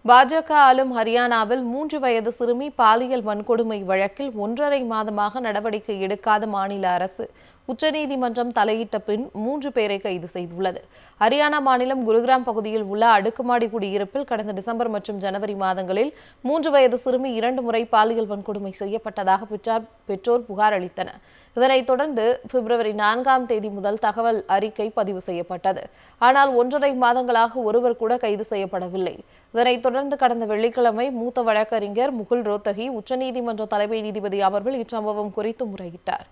பாஜக ஆளும் ஹரியானாவில் 3 வயது சிறுமி பாலியல் வன்கொடுமை வழக்கில் 1.5 மாதமாக நடவடிக்கை எடுக்காத மாநில அரசு உச்சநீதிமன்றம் தலையிட்ட பின் 3 பேரை கைது செய்துள்ளது. ஹரியானா மாநிலம் குருகிராம் பகுதியில் உள்ள அடுக்குமாடி குடியிருப்பில் கடந்த டிசம்பர் மற்றும் ஜனவரி மாதங்களில் 3 வயது சிறுமி 2 முறை பாலியல் வன்கொடுமை செய்யப்பட்டதாக பெற்றோர் புகார் அளித்தனர். இதனைத் தொடர்ந்து பிப்ரவரி 4ஆம் தேதி முதல் தகவல் அறிக்கை பதிவு செய்யப்பட்டது. ஆனால் 1.5 மாதங்களாக ஒருவர் கூட கைது செய்யப்படவில்லை. இதனைத் தொடர்ந்து கடந்த வெள்ளிக்கிழமை மூத்த வழக்கறிஞர் முகுல் ரோத்தகி உச்சநீதிமன்ற தலைமை நீதிபதி அமர்வில் இச்சம்பவம் குறித்து முறையிட்டார்.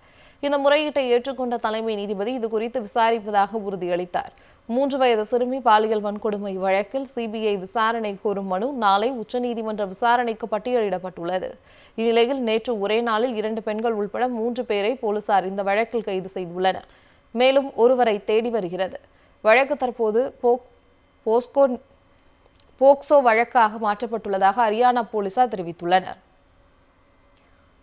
இந்த முறையீட்டை ஏற்றுக்கொண்ட தலைமை நீதிபதி இதுகுறித்து விசாரிப்பதாக உறுதியளித்தார். 3 வயது சிறுமி பாலியல் வன்கொடுமை வழக்கில் சிபிஐ விசாரணை கோரும் மனு நாளை உச்சநீதிமன்ற விசாரணைக்கு பட்டியலிடப்பட்டுள்ளது. இந்நிலையில் நேற்று ஒரே நாளில் 2 பெண்கள் உள்பட 3 பேரை போலீசார் இந்த வழக்கில் கைது செய்துள்ளனர். மேலும் ஒருவரை தேடி வருகிறது. வழக்கு தற்போது போக்சோ வழக்காக மாற்றப்பட்டுள்ளதாக ஹரியானா போலீசார் தெரிவித்துள்ளனர்.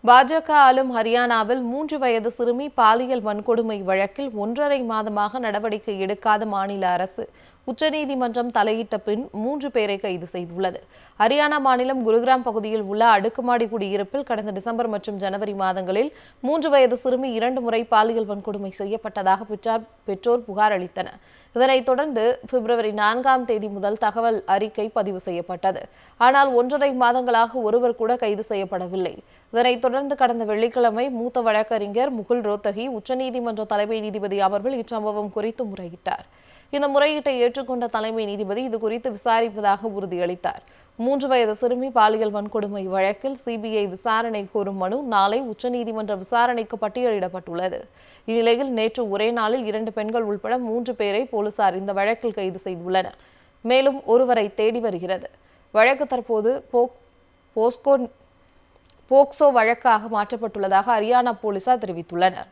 பாஜக ஆளும் ஹரியானாவில் 3 வயது சிறுமி பாலியல் வன்கொடுமை வழக்கில் 1.5 மாதமாக நடவடிக்கை எடுக்காத மாநில அரசு உச்சநீதிமன்றம் தலையிட்ட பின் 3 பேரை கைது செய்துள்ளது. ஹரியானா மாநிலம் குருகிராம் பகுதியில் உள்ள அடுக்குமாடி குடியிருப்பில் கடந்த டிசம்பர் மற்றும் ஜனவரி மாதங்களில் 3 வயது சிறுமி 2 முறை பாலியல் வன்கொடுமை செய்யப்பட்டதாக பெற்றோர் புகார் அளித்தனர். இதனைத் தொடர்ந்து பிப்ரவரி 4ஆம் தேதி முதல் தகவல் அறிக்கை பதிவு செய்யப்பட்டது. ஆனால் 1.5 மாதங்களாக ஒருவர் கூட கைது செய்யப்படவில்லை. இதனைத் தொடர்ந்து கடந்த வெள்ளிக்கிழமை மூத்த வழக்கறிஞர் முகுல் ரோத்தகி உச்சநீதிமன்ற தலைமை நீதிபதி அமர்வில் இச்சம்பவம் குறித்து முறையிட்டார். இந்த முறையீட்டை ஏற்றுக்கொண்ட தலைமை நீதிபதி இதுகுறித்து விசாரிப்பதாக உறுதியளித்தார். 3 வயது சிறுமி பாலியல் வன்கொடுமை வழக்கில் சிபிஐ விசாரணை கோரும் மனு நாளை உச்சநீதிமன்ற விசாரணைக்கு பட்டியலிடப்பட்டுள்ளது. இந்நிலையில் நேற்று ஒரே நாளில் 2 பெண்கள் உள்பட 3 பேரை போலீசார் இந்த வழக்கில் கைது செய்துள்ளனர். மேலும் ஒருவரை தேடி வருகிறது. வழக்கு தற்போது போக்சோ வழக்காக மாற்றப்பட்டுள்ளதாக ஹரியானா போலீசார் தெரிவித்துள்ளனர்.